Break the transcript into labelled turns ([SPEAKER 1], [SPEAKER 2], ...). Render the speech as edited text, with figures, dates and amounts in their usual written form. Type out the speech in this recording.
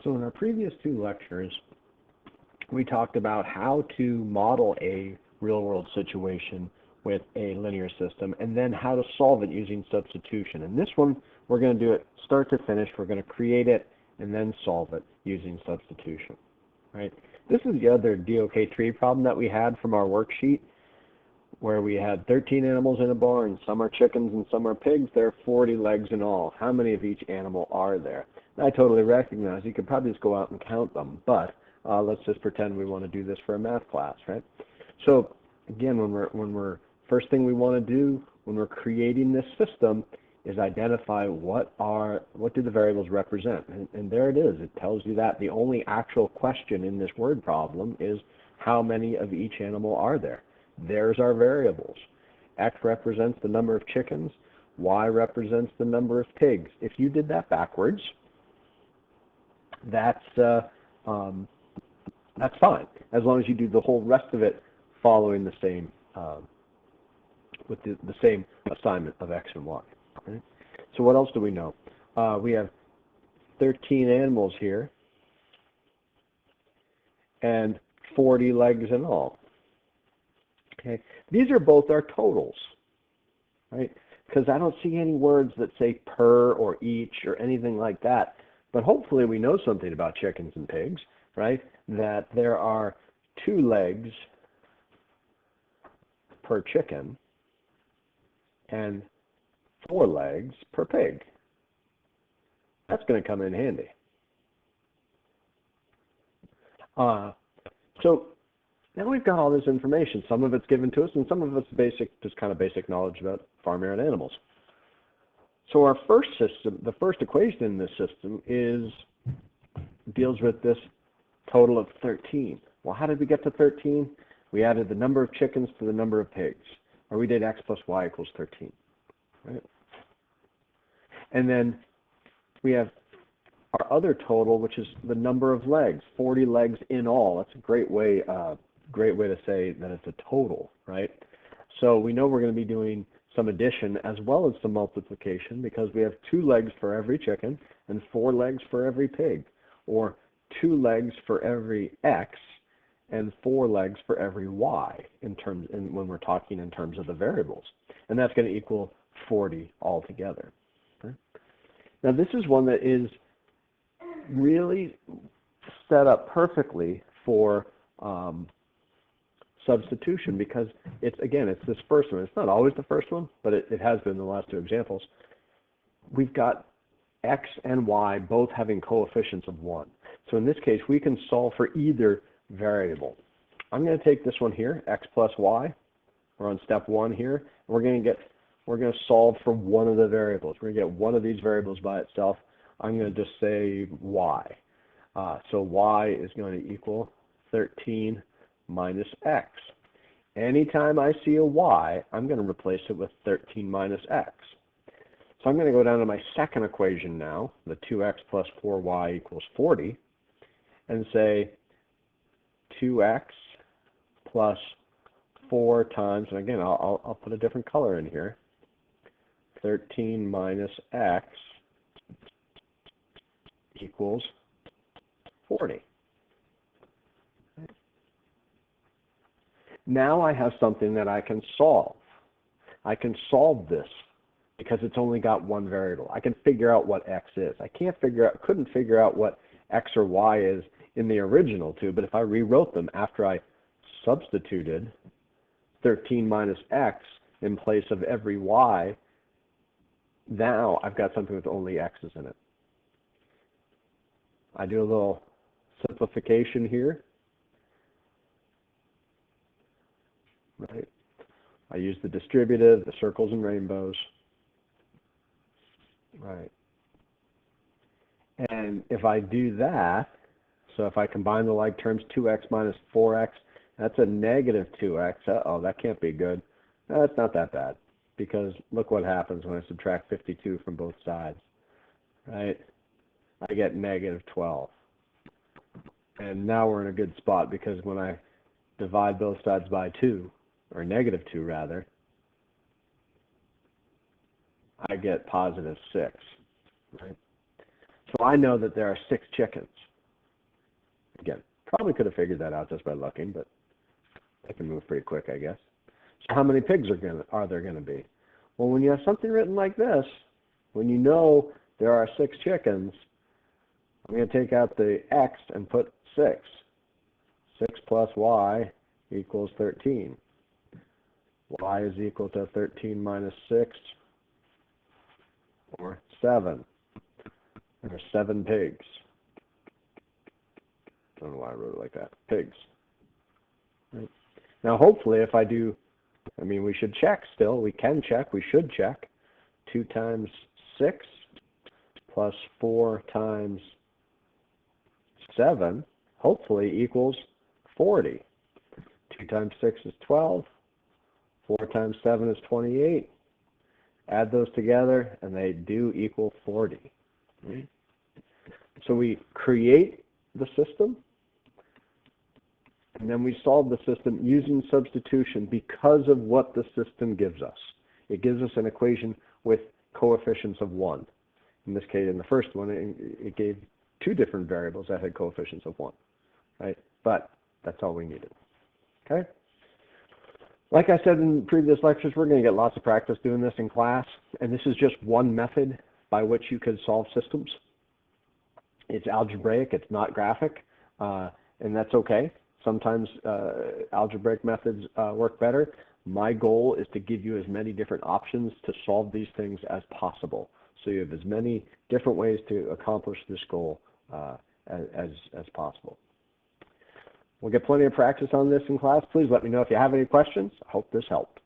[SPEAKER 1] So in our previous two lectures, we talked about how to model a real-world situation with a linear system and then how to solve it using substitution. In this one, we're going to do it start to finish. We're going to create it and then solve it using substitution. Right? This is the other DOK tree problem that we had from our worksheet, where we had 13 animals in a barn. Some are chickens and some are pigs. There are 40 legs in all. How many of each animal are there? And I totally recognize you could probably just go out and count them, but let's just pretend we want to do this for a math class, right? So again, first thing we want to do when we're creating this system is identify what do the variables represent, and there it is. It tells you that the only actual question in this word problem is how many of each animal are there. There's our variables. X represents the number of chickens. Y represents the number of pigs. If you did that backwards, that's fine, as long as you do the whole rest of it following the same with the same assignment of X and Y. Right? So what else do we know? We have 13 animals here and 40 legs in all. Okay, these are both our totals, right? Because I don't see any words that say per or each or anything like that. But hopefully we know something about chickens and pigs, right? That there are 2 legs per chicken and 4 legs per pig. That's going to come in handy. So now we've got all this information. Some of it's given to us, and some of it's just kind of basic knowledge about farm air and animals. So our first system, the first equation in this system deals with this total of 13. Well, how did we get to 13? We added the number of chickens to the number of pigs, or we did X plus Y equals 13, right? And then we have our other total, which is the number of legs, 40 legs in all. That's a great way to say that it's a total, right? So we know we're going to be doing some addition as well as some multiplication because we have 2 legs for every chicken and 4 legs for every pig, or 2 legs for every X and 4 legs for every Y when we're talking in terms of the variables. And that's going to equal 40 altogether. Okay? Now this is one that is really set up perfectly for substitution because it's this first one. It's not always the first one, but it has been in the last 2 examples. We've got X and Y both having coefficients of 1. So in this case, we can solve for either variable. I'm going to take this one here, X plus Y. We're on step 1 here. We're going to solve for one of the variables. We're going to get one of these variables by itself. I'm going to just say Y. So Y is going to equal 13 minus X. Anytime I see a Y, I'm going to replace it with 13 minus X. So I'm going to go down to my second equation now, the 2X plus 4Y equals 40, and say 2X plus 4 times, and again, I'll put a different color in here, 13 minus X equals 40. Now I have something that I can solve. I can solve this because it's only got one variable. I can figure out what X is. I couldn't figure out what X or Y is in the original 2, but if I rewrote them after I substituted 13 minus X in place of every Y, now I've got something with only X's in it. I do a little simplification here. Right? I use the distributive, the circles and rainbows. Right. And if I do that, so if I combine the like terms, 2X minus 4X, that's a negative 2X. Uh-oh, that can't be good. No, it's not that bad, because look what happens when I subtract 52 from both sides. Right? I get negative 12. And now we're in a good spot, because when I divide both sides by 2, or negative 2 rather, I get positive 6. Right? So I know that there are 6 chickens. Again, probably could have figured that out just by looking, but I can move pretty quick, I guess. So how many pigs are there going to be? Well, when you have something written like this, when you know there are 6 chickens, I'm going to take out the x and put 6. 6 plus y equals 13. Y is equal to 13 minus 6, or 7. There are 7 pigs. I don't know why I wrote it like that. Pigs. Right. Now, hopefully, if I do, we should check still. We can check. We should check. 2 times 6 plus 4 times 7 hopefully equals 40. 2 times 6 is 12. 4 times 7 is 28. Add those together, and they do equal 40. Right? So we create the system, and then we solve the system using substitution because of what the system gives us. It gives us an equation with coefficients of 1. In this case, in the first one, it gave 2 different variables that had coefficients of 1. Right? But that's all we needed. Okay? Like I said in previous lectures, we're going to get lots of practice doing this in class, and this is just one method by which you could solve systems. It's algebraic, it's not graphic, and that's okay. Sometimes algebraic methods work better. My goal is to give you as many different options to solve these things as possible, so you have as many different ways to accomplish this goal as possible. We'll get plenty of practice on this in class. Please let me know if you have any questions. I hope this helped.